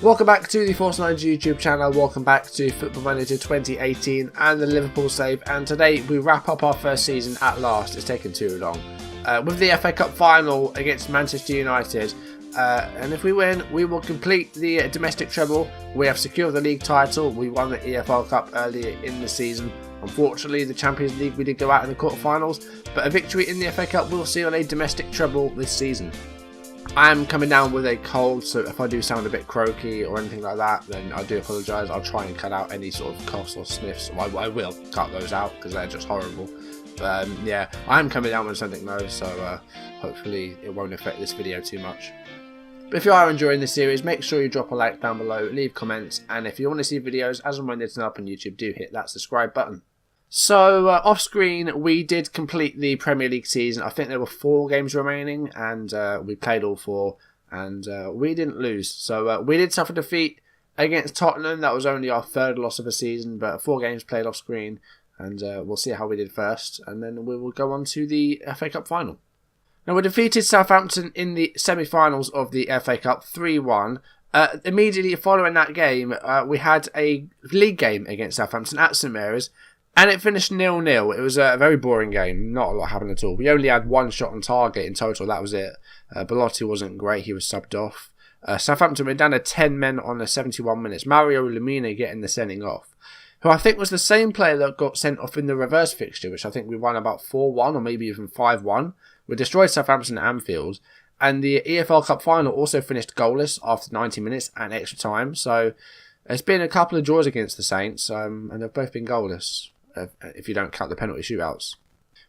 Welcome back to the Force 9 YouTube channel, welcome back to Football Manager 2018 and the Liverpool save, and today we wrap up our first season at last. It's taken too long. With the FA Cup final against Manchester United, and if we win, we will complete the domestic treble. We have secured the league title. We won the EFL Cup earlier in the season. Unfortunately, the Champions League we did go out in the quarterfinals, but a victory in the FA Cup will seal a domestic treble this season. I am coming down with a cold, so if I do sound a bit croaky or anything like that, then I do apologise. I'll try and cut out any sort of coughs or sniffs. I will cut those out because they're just horrible. But yeah, I am coming down with something though, so hopefully it won't affect this video too much. But if you are enjoying this series, make sure you drop a like down below, leave comments, and if you want to see videos as and when they turn up on YouTube, do hit that subscribe button. So, off screen, we did complete the Premier League season. I think there were 4 games remaining, and we played all 4, and we didn't lose. So, we did suffer defeat against Tottenham. That was only our 3rd loss of the season, but 4 games played off screen, and we'll see how we did first, and then we will go on to the FA Cup final. Now, we defeated Southampton in the semi-finals of the FA Cup 3-1. Immediately following that game, we had a league game against Southampton at St Mary's, and it finished 0-0. It was a very boring game. Not a lot happened at all. We only had 1 shot on target in total. That was it. Belotti wasn't great. He was subbed off. Southampton went down to 10 men on the 71 minutes. Mario Lemina getting the sending off, who I think was the same player that got sent off in the reverse fixture, which I think we won about 4-1 or maybe even 5-1. We destroyed Southampton at Anfield. And the EFL Cup final also finished goalless after 90 minutes and extra time. So it's been a couple of draws against the Saints, and they've both been goalless, if you don't count the penalty shootouts.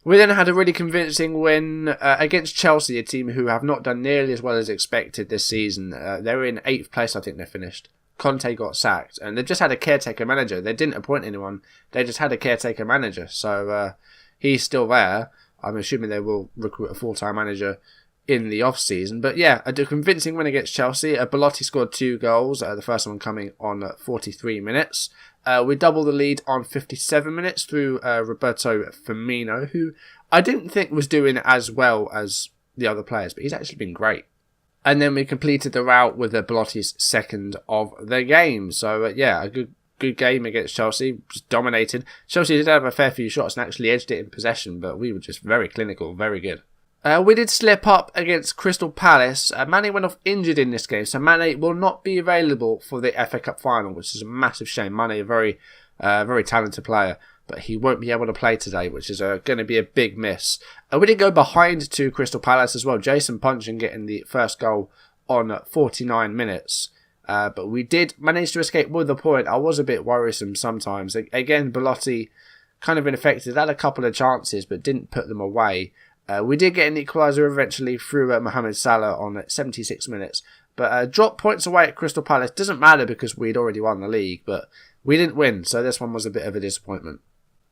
We then had a really convincing win against Chelsea, a team who have not done nearly as well as expected this season. They're in 8th place, I think they finished. Conte got sacked, and they've just had a caretaker manager. They didn't appoint anyone. They just had a caretaker manager, so he's still there. I'm assuming they will recruit a full-time manager in the off-season. But yeah, a convincing win against Chelsea. Belotti scored 2 goals, the first one coming on 43 minutes. We doubled the lead on 57 minutes through Roberto Firmino, who I didn't think was doing as well as the other players, but he's actually been great. And then we completed the rout with Belotti's 2nd of the game. So yeah, a good game against Chelsea. Just dominated. Chelsea did have a fair few shots and actually edged it in possession, but we were just very clinical, very good. We did slip up against Crystal Palace. Mane went off injured in this game, so Mane will not be available for the FA Cup final, which is a massive shame. Mane, a very talented player, but he won't be able to play today, which is going to be a big miss. We did go behind to Crystal Palace as well. Jason Puncheon getting the first goal on 49 minutes. But we did manage to escape with a point. I was a bit worrisome sometimes. Again, Belotti kind of ineffective. Had a couple of chances, but didn't put them away. We did get an equaliser eventually through Mohamed Salah on 76 minutes. But dropped points away at Crystal Palace. Doesn't matter because we'd already won the league, but we didn't win. So this one was a bit of a disappointment.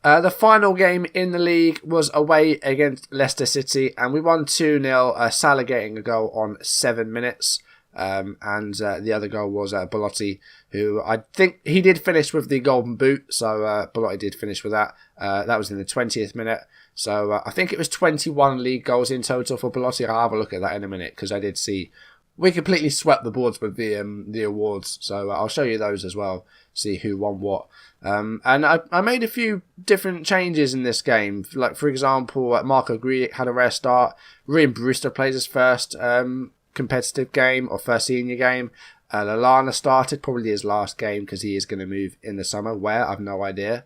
The final game in the league was away against Leicester City, and we won 2-0. Salah getting a goal on 7 minutes. And the other goal was Belotti, who I think he did finish with the golden boot. So Belotti did finish with that. That was in the 20th minute. So I think it was 21 league goals in total for Belotti. I'll have a look at that in a minute because I did see we completely swept the boards with the awards. So I'll show you those as well. See who won what. And I made a few different changes in this game. Like for example, Marco Grujic had a rare start. Ryan Brewster plays his first competitive game or first senior game. Lallana started, probably his last game because he is going to move in the summer. Where? I've no idea.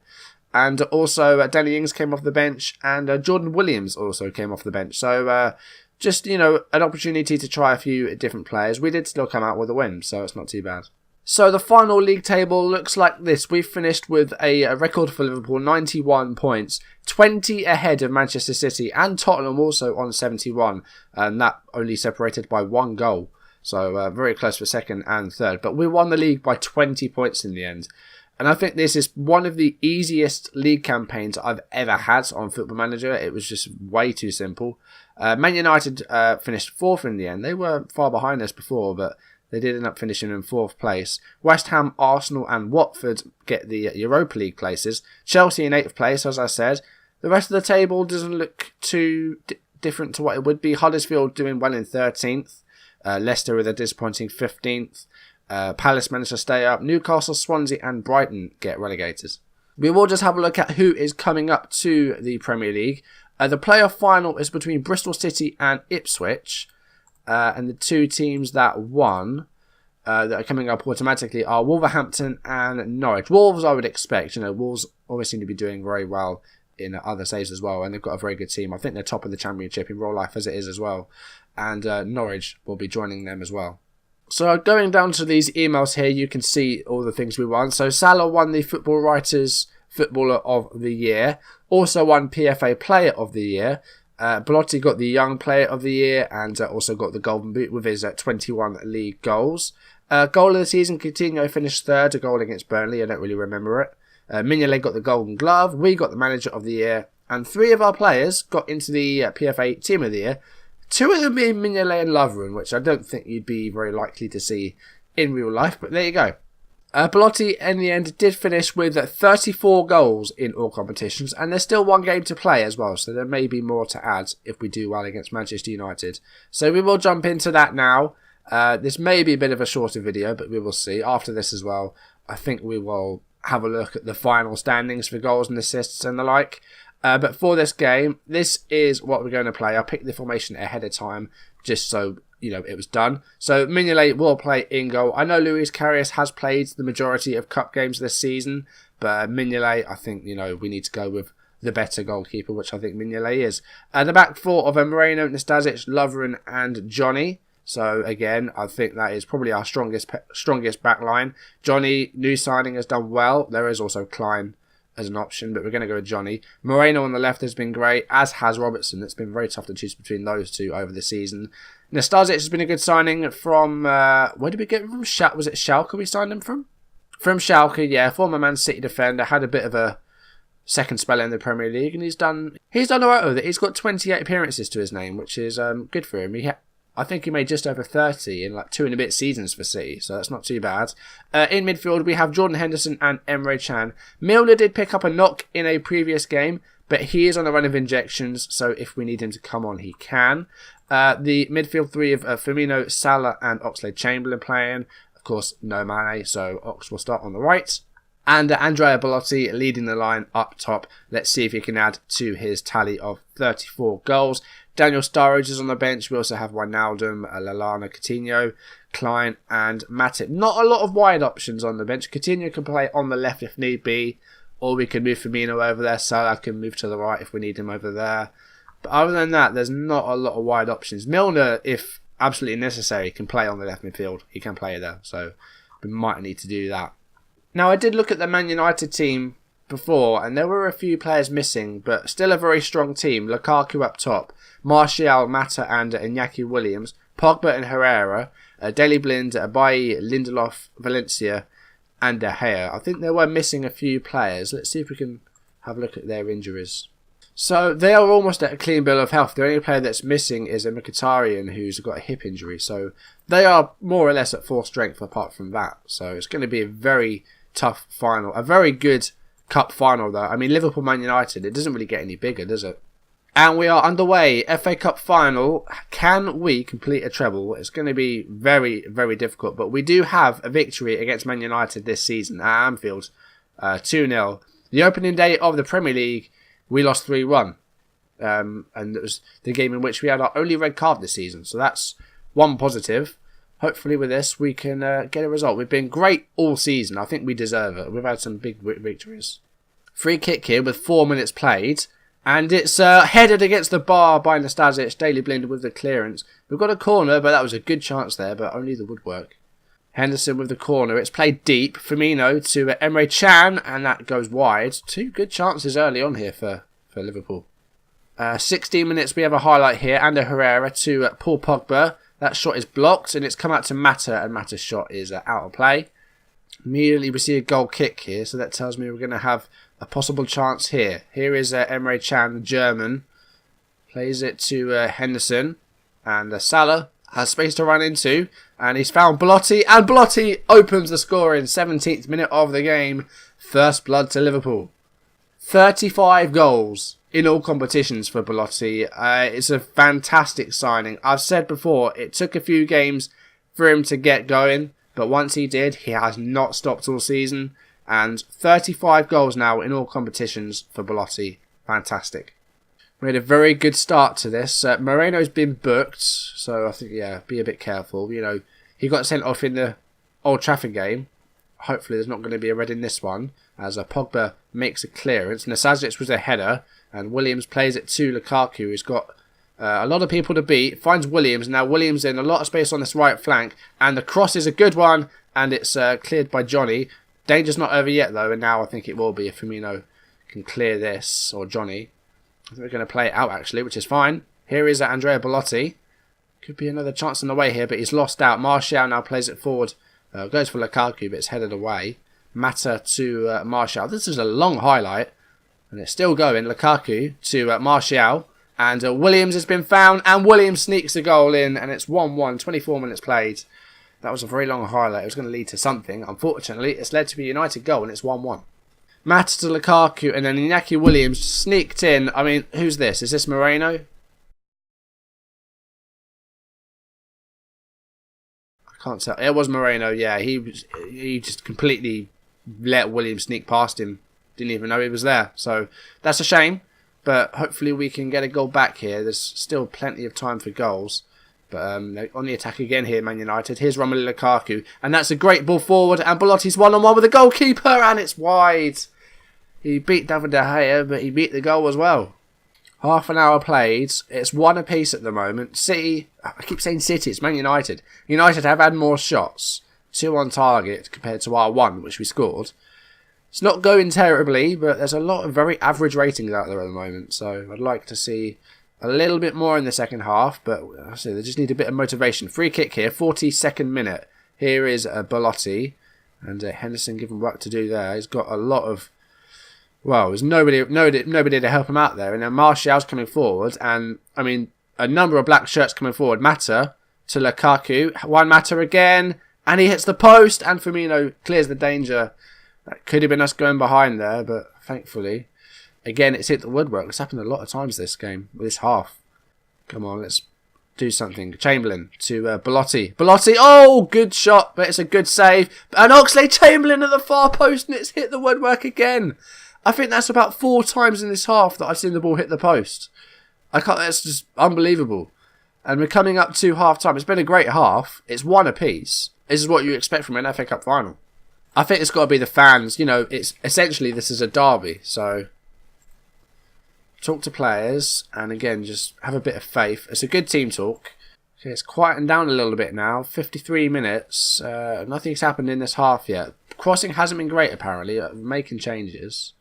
And also Danny Ings came off the bench, and Jordan Williams also came off the bench. So just, an opportunity to try a few different players. We did still come out with a win, so it's not too bad. So the final league table looks like this. We've finished with a record for Liverpool, 91 points, 20 ahead of Manchester City and Tottenham also on 71, and that only separated by 1 goal. So very close for 2nd and 3rd. But we won the league by 20 points in the end. And I think this is one of the easiest league campaigns I've ever had on Football Manager. It was just way too simple. Man United finished 4th in the end. They were far behind us before, but they did end up finishing in 4th place. West Ham, Arsenal and Watford get the Europa League places. Chelsea in 8th place, as I said. The rest of the table doesn't look too different to what it would be. Huddersfield doing well in 13th. Leicester with a disappointing 15th. Palace managed to stay up. Newcastle, Swansea and Brighton get relegated. We will just have a look at who is coming up to the Premier League. The playoff final is between Bristol City and Ipswich. And the two teams that won that are coming up automatically are Wolverhampton and Norwich. Wolves, I would expect. Wolves always seem to be doing very well in other saves as well. And they've got a very good team. I think they're top of the Championship in real life as it is as well. And Norwich will be joining them as well. So going down to these emails here, you can see all the things we won. So Salah won the Football Writers Footballer of the Year. Also won PFA Player of the Year. Belotti got the Young Player of the Year and also got the Golden Boot with his 21 league goals. Goal of the season, Coutinho finished third, a goal against Burnley. I don't really remember it. Mignolet got the Golden Glove. We got the Manager of the Year. And 3 of our players got into the PFA Team of the Year. 2 of them being Mignolet and Lovren, which I don't think you'd be very likely to see in real life. But there you go. Belotti, in the end, did finish with 34 goals in all competitions, and there's still one game to play as well, so there may be more to add if we do well against Manchester United. So we will jump into that now. This may be a bit of a shorter video, but we will see. After this as well, I think we will have a look at the final standings for goals and assists and the like. But for this game, this is what we're going to play. I picked the formation ahead of time, just so it was done. So Mignolet will play in goal. I know Luis Karius has played the majority of cup games this season, but Mignolet, I think, we need to go with the better goalkeeper, which I think Mignolet is. The back 4 of Moreno, Nastasic, Lovren and Johnny. So again, I think that is probably our strongest back line. Johnny, new signing, has done well. There is also Klein as an option, but we're going to go with Johnny. Moreno on the left has been great, as has Robertson. It's been very tough to choose between those two over the season. Nastasic has been a good signing from... where did we get him from? Was it Schalke we signed him from? From Schalke, yeah. Former Man City defender. Had a bit of a second spell in the Premier League, and he's done alright with it. He's got 28 appearances to his name, which is good for him. I think he made just over 30 in 2 and a bit seasons for City, so that's not too bad. In midfield, we have Jordan Henderson and Emre Can. Milner did pick up a knock in a previous game, but he is on a run of injections, so if we need him to come on, he can. The midfield 3 of Firmino, Salah and Oxlade-Chamberlain playing. Of course, no Mane, so Ox will start on the right. And Andrea Belotti leading the line up top. Let's see if he can add to his tally of 34 goals. Daniel Sturridge is on the bench. We also have Wijnaldum, Lallana, Coutinho, Klein and Matip. Not a lot of wide options on the bench. Coutinho can play on the left if need be, or we can move Firmino over there. Salah can move to the right if we need him over there. But other than that, there's not a lot of wide options. Milner, if absolutely necessary, can play on the left midfield. He can play there, so we might need to do that. Now, I did look at the Man United team before, and there were a few players missing, but still a very strong team. Lukaku up top, Martial, Mata and Iñaki Williams, Pogba and Herrera, Daley Blind, Bailly, Lindelof, Valencia and De Gea. I think they were missing a few players. Let's see if we can have a look at their injuries. So they are almost at a clean bill of health. The only player that's missing is a Mkhitaryan who's got a hip injury. So they are more or less at full strength apart from that. So it's going to be a very tough final. A very good cup final though. I mean, Liverpool Man United, it doesn't really get any bigger, does it? And we are underway. FA Cup final. Can we complete a treble? It's going to be very, very difficult. But we do have a victory against Man United this season at Anfield. 2-0. The opening day of the Premier League, we lost 3-1. And it was the game in which we had our only red card this season. So that's one positive. Hopefully with this we can get a result. We've been great all season. I think we deserve it. We've had some big victories. Free kick here with 4 minutes played. And it's headed against the bar by Nastasic. Daley Blind with the clearance. We've got a corner, but that was a good chance there, but only the woodwork. Henderson with the corner. It's played deep. Firmino to Emre Can, and that goes wide. 2 good chances early on here for Liverpool. 16 minutes, we have a highlight here. Ander Herrera to Paul Pogba. That shot is blocked, and it's come out to Mata, and Mata's shot is out of play. Immediately we see a goal kick here, so that tells me we're going to have a possible chance here. Here is Emre Can, the German. Plays it to Henderson, and Salah has space to run into, and he's found Belotti, and Belotti opens the score in 17th minute of the game. First blood to Liverpool. 35 goals in all competitions for Belotti. It's a fantastic signing. I've said before, it took a few games for him to get going, But once he did, he has not stopped all season. And 35 goals now in all competitions for Belotti. Fantastic. We had a very good start to this. Moreno's been booked, so I think, yeah, be a bit careful. You know, he got sent off in the Old Trafford game. Hopefully there's not going to be a red in this one, as Pogba makes a clearance. Nasazic was a header, and Williams plays it to Lukaku, who's got a lot of people to beat. Finds Williams. Now Williams in a lot of space on this right flank, and the cross is a good one, and it's cleared by Johnny. Danger's not over yet, though, and now I think it will be if Firmino can clear this, or Johnny. I think we're going to play it out, actually, which is fine. Here is Andrea Belotti. Could be another chance on the way here, but he's lost out. Martial now plays it forward. Goes for Lukaku, but it's headed away. Mata to Martial. This is a long highlight, and it's still going. Lukaku to Martial. And Williams has been found, and Williams sneaks the goal in, and it's 1-1, 24 minutes played. That was a very long highlight. It was going to lead to something. Unfortunately, it's led to a United goal, and it's 1-1. Mata to Lukaku, and then Iñaki Williams sneaked in. I mean, who's this? Is this Moreno? I can't tell. It was Moreno, yeah. He just completely let Williams sneak past him. Didn't even know he was there. So, that's a shame. But hopefully we can get a goal back here. There's still plenty of time for goals. But on the attack again here, Man United. Here's Romelu Lukaku. And that's a great ball forward. And Belotti's one-on-one with the goalkeeper. And it's wide. He beat David De Gea, but he beat the goal as well. Half an hour played. It's 1 apiece at the moment. City, I keep saying City, it's Man United. United have had more shots. 2 on target compared to our 1, which we scored. It's not going terribly, but there's a lot of very average ratings out there at the moment. So I'd like to see a little bit more in the second half, but I say they just need a bit of motivation. Free kick here, 42nd minute. Here is Belotti, and Henderson given work to do there. He's got a lot of, well, there's nobody to help him out there. And then Martial's coming forward, and I mean a number of black shirts coming forward. Mata to Lukaku, Juan Mata again, and he hits the post, and Firmino clears the danger. That could have been us going behind there, but thankfully, again, it's hit the woodwork. It's happened a lot of times this game, this half. Come on, let's do something. Chamberlain to Belotti. Belotti, oh, good shot, but it's a good save. And Oxlade-Chamberlain at the far post, and it's hit the woodwork again. I think that's about 4 times in this half that I've seen the ball hit the post. That's just unbelievable. And we're coming up to half-time. It's been a great half. It's 1 apiece. This is what you expect from an FA Cup final. I think it's got to be the fans. You know, it's essentially this is a derby, so talk to players, and again, just have a bit of faith. It's a good team talk. Okay, it's quieting down a little bit now. 53 minutes. Nothing's happened in this half yet. Crossing hasn't been great, apparently. Making changes.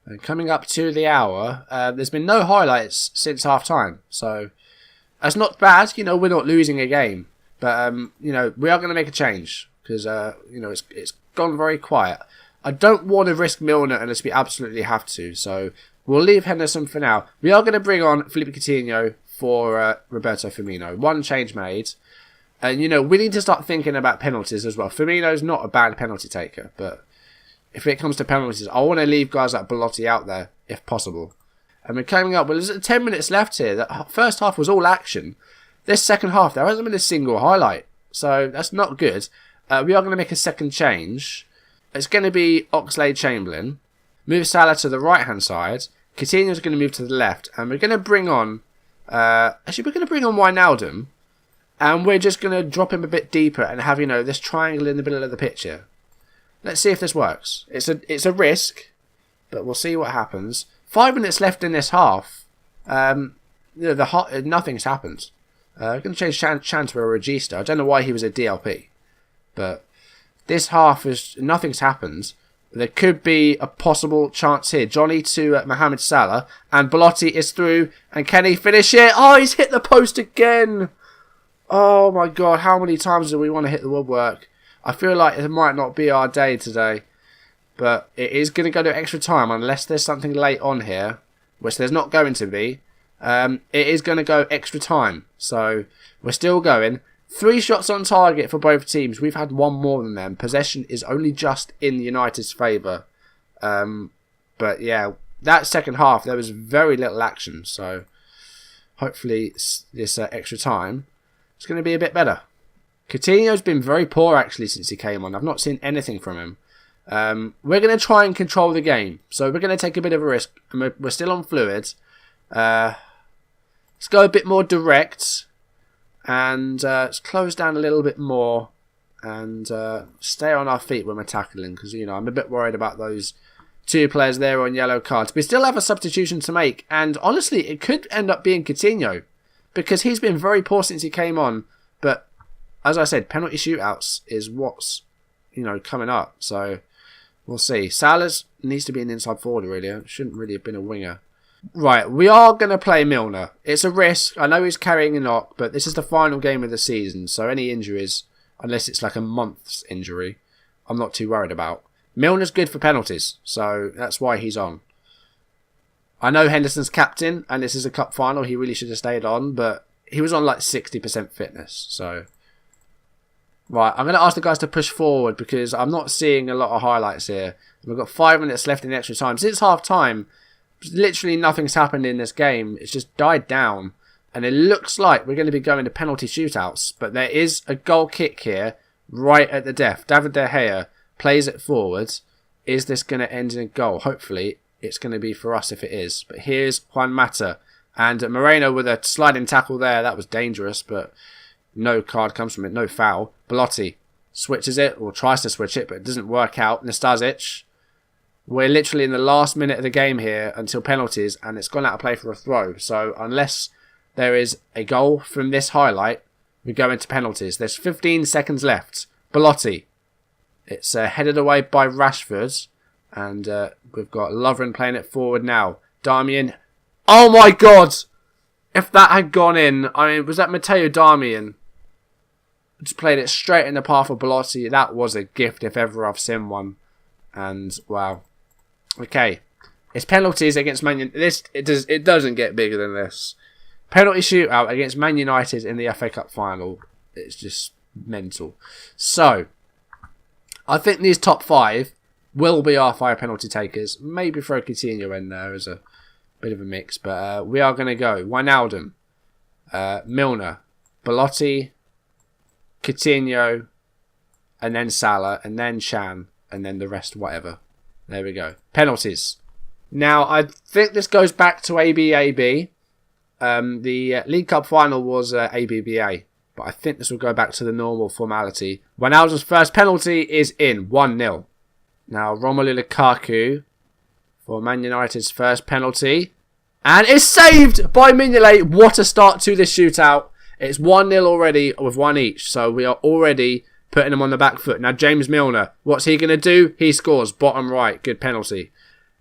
And coming up to the hour, there's been no highlights since half-time, so that's not bad. You know, we're not losing a game, but you know, we are going to make a change. Because, you know, it's gone very quiet. I don't want to risk Milner unless we absolutely have to. So, we'll leave Henderson for now. We are going to bring on Philippe Coutinho for Roberto Firmino. 1 change made. And, you know, we need to start thinking about penalties as well. Firmino's not a bad penalty taker. But if it comes to penalties, I want to leave guys like Belotti out there, if possible. And we're coming up, well, there's 10 minutes left here. The first half was all action. This second half, there hasn't been a single highlight. So, that's not good. We are going to make a second change. It's going to be Oxlade-Chamberlain. Move Salah to the right-hand side. Coutinho's going to move to the left. And we're going to bring on... actually, we're going to bring on Wijnaldum. And we're just going to drop him a bit deeper and have, you know, this triangle in the middle of the picture. Let's see if this works. It's a risk, but we'll see what happens. 5 minutes left in this half. You know, nothing's happened. I'm going to change Chan to a Regista. I don't know why he was a DLP. But this half is nothing's happened. There could be a possible chance here. Johnny to Mohamed Salah, and Belotti is through. And can he finish it? Oh, he's hit the post again. Oh my God! How many times do we want to hit the woodwork? I feel like it might not be our day today, but it is going to go to extra time unless there's something late on here, which there's not going to be. It is going to go extra time, so we're still going. 3 shots on target for both teams. We've had 1 more than them. Possession is only just in United's favour. But yeah, that second half, there was very little action. So hopefully this extra time is going to be a bit better. Coutinho's been very poor actually since he came on. I've not seen anything from him. We're going to try and control the game. So we're going to take a bit of a risk. And we're still on fluid. Let's go a bit more direct. And let's close down a little bit more. And stay on our feet when we're tackling. Because, you know, I'm a bit worried about those 2 players there on yellow cards. We still have a substitution to make. And honestly, it could end up being Coutinho. Because he's been very poor since he came on. But as I said, penalty shootouts is what's, you know, coming up. So we'll see. Salas needs to be an inside forward, really. It shouldn't really have been a winger. Right, we are going to play Milner. It's a risk. I know he's carrying a knock, but this is the final game of the season. So any injuries, unless it's like a month's injury, I'm not too worried about. Milner's good for penalties, so that's why he's on. I know Henderson's captain, and this is a cup final. He really should have stayed on, but he was on like 60% fitness. So, right, I'm going to ask the guys to push forward because I'm not seeing a lot of highlights here. We've got 5 minutes left in extra time. Since half time, literally nothing's happened in this game. It's just died down. And it looks like we're going to be going to penalty shootouts. But there is a goal kick here right at the death. David De Gea plays it forward. Is this going to end in a goal? Hopefully, it's going to be for us if it is. But here's Juan Mata. And Moreno with a sliding tackle there. That was dangerous, but no card comes from it. No foul. Belotti switches it, or tries to switch it, but it doesn't work out. Nastasic. We're literally in the last minute of the game here until penalties, and it's gone out of play for a throw. So unless there is a goal from this highlight, we go into penalties. There's 15 seconds left. Belotti. It's headed away by Rashford. And we've got Lovren playing it forward now. Darmian. Oh my God! If that had gone in, I mean, was that Matteo Darmian? Just played it straight in the path of Belotti. That was a gift if ever I've seen one. And wow. Okay. It's penalties against Man United. It doesn't get bigger than this. Penalty shootout against Man United in the FA Cup final. It's just mental. So, I think these top 5 will be our 5 penalty takers. Maybe throw Coutinho in there as a bit of a mix. But we are going to go Wijnaldum, Milner, Belotti, Coutinho, and then Salah, and then Chan, and then the rest whatever. There we go. Penalties. Now, I think this goes back to ABAB. The League Cup final was ABBA. But I think this will go back to the normal formality. Wijnaldum's first penalty is in. 1-0. Now, Romelu Lukaku for Man United's first penalty. And it's saved by Mignolet. What a start to this shootout. It's 1-0 already with 1 each. So we are already putting them on the back foot. Now, James Milner. What's he going to do? He scores. Bottom right. Good penalty.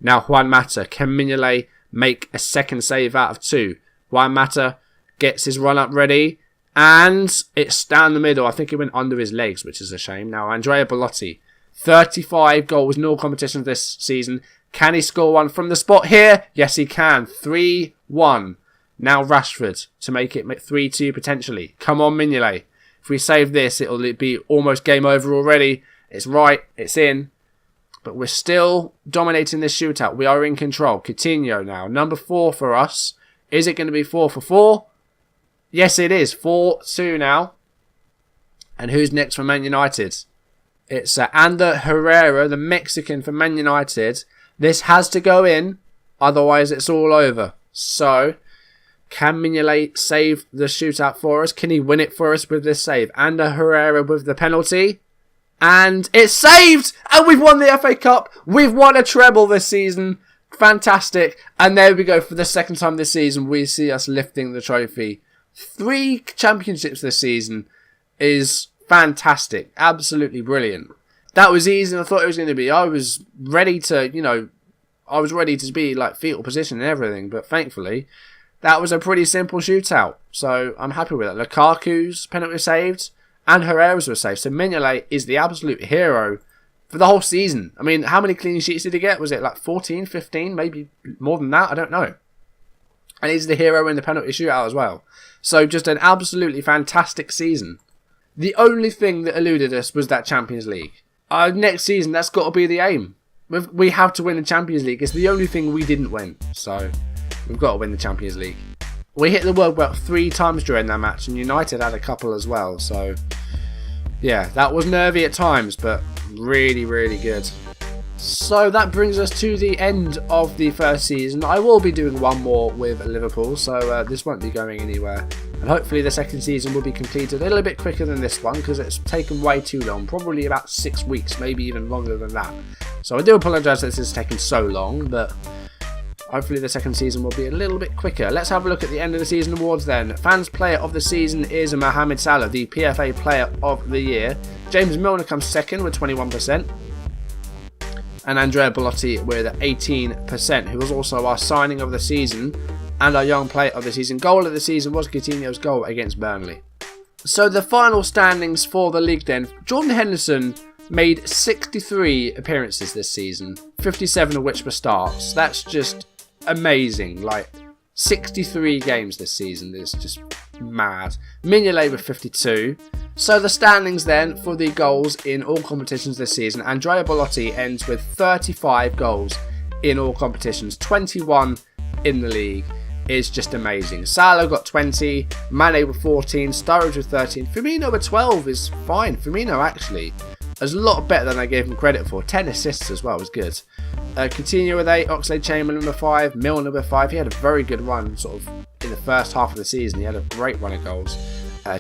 Now, Juan Mata. Can Mignolet make a second save out of 2? Juan Mata gets his run-up ready. And it's down the middle. I think it went under his legs, which is a shame. Now, Andrea Belotti. 35 goals, no competition this season. Can he score one from the spot here? Yes, he can. 3-1. Now Rashford to make it 3-2 potentially. Come on, Mignolet. If we save this, it'll be almost game over already. It's right. It's in. But we're still dominating this shootout. We are in control. Coutinho now. Number 4 for us. Is it going to be 4 for 4? Yes, it is. 4-2 now. And who's next for Man United? It's Ander Herrera, the Mexican for Man United. This has to go in. Otherwise, it's all over. So, can Mignolet save the shootout for us? Can he win it for us with this save? Ander Herrera with the penalty. And it's saved! And we've won the FA Cup. We've won a treble this season. Fantastic. And there we go. For the second time this season, we see us lifting the trophy. 3 championships this season is fantastic. Absolutely brilliant. That was easy than I thought it was going to be. I was ready to, be like fetal position and everything. But thankfully, that was a pretty simple shootout. So I'm happy with it. Lukaku's penalty was saved and Herrera's was saved. So Mignolet is the absolute hero for the whole season. I mean, how many clean sheets did he get? Was it like 14, 15, maybe more than that? I don't know. And he's the hero in the penalty shootout as well. So just an absolutely fantastic season. The only thing that eluded us was that Champions League. Next season, that's got to be the aim. We have to win the Champions League. It's the only thing we didn't win. So we've got to win the Champions League. We hit the World Cup 3 times during that match, and United had a couple as well. So Yeah, that was nervy at times, but really, really good. So that brings us to the end of the first season. I will be doing one more with Liverpool, so this won't be going anywhere. And hopefully the second season will be completed a little bit quicker than this one, because it's taken way too long, probably about 6 weeks, maybe even longer than that. So I do apologise that this has taken so long, but hopefully the second season will be a little bit quicker. Let's have a look at the end of the season awards then. Fans Player of the Season is Mohamed Salah, the PFA Player of the Year. James Milner comes second with 21%. And Andrea Bellotti with 18%, who was also our signing of the season and our young player of the season. Goal of the season was Coutinho's goal against Burnley. So the final standings for the league then. Jordan Henderson made 63 appearances this season, 57 of which were starts. That's just amazing. Like 63 games this season is just mad. Mignolet with 52. So the standings then for the goals in all competitions this season. Andrea Bellotti ends with 35 goals in all competitions, 21 in the league. Is just amazing. Salah got 20, Mane with 14, Sturridge with 13, Firmino with 12 is fine. Firmino actually is a lot better than I gave him credit for. 10 assists as well was good. Coutinho with 8, Oxlade-Chamberlain with 5, Milner with 5. He had a very good run sort of in the first half of the season. He had a great run of goals.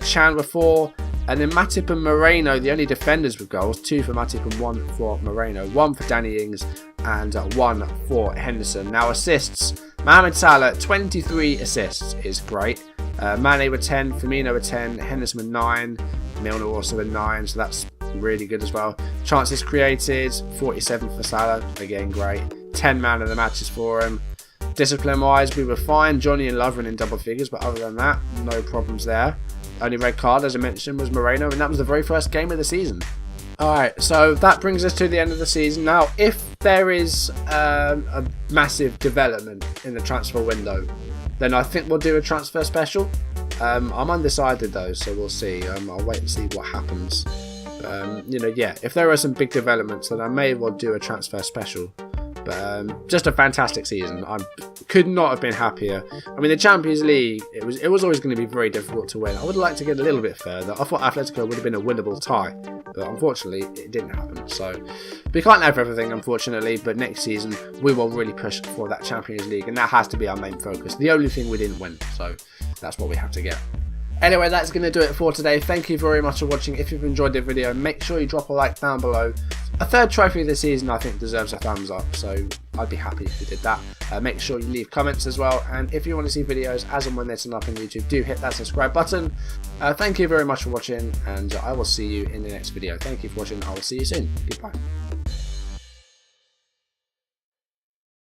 Chan with 4, and then Matip and Moreno, the only defenders with goals. 2 for Matip and 1 for Moreno. 1 for Danny Ings and 1 for Henderson. Now assists. Mohamed Salah, 23 assists is great. Mane with 10, Firmino with 10, Henderson with 9, Milner also with 9, so that's really good as well. Chances created, 47 for Salah, again great. 10 man of the matches for him. Discipline wise, we were fine. Johnny and Lovren in double figures, but other than that, no problems there. Only red card, as I mentioned, was Moreno, and that was the very first game of the season. Alright, so that brings us to the end of the season. Now, if there is a massive development in the transfer window, then I think we'll do a transfer special. I'm undecided though, so we'll see. I'll wait and see what happens. Yeah, if there are some big developments, then I may well do a transfer special. But just a fantastic season. I could not have been happier. I mean, the Champions League, it was always going to be very difficult to win. I would like to get a little bit further. I thought Atletico would have been a winnable tie, but unfortunately it didn't happen. So we can't have everything, unfortunately, but next season we will really push for that Champions League, and that has to be our main focus. The only thing we didn't win, so that's what we have to get. Anyway, that's going to do it for today. Thank you very much for watching. If you've enjoyed the video, make sure you drop a like down below. A third trophy this season I think deserves a thumbs up, so I'd be happy if you did that. Make sure you leave comments as well, and if you want to see videos as and when they turn up on YouTube, do hit that subscribe button. Thank you very much for watching, and I will see you in the next video. Thank you for watching. I will see you soon. Goodbye.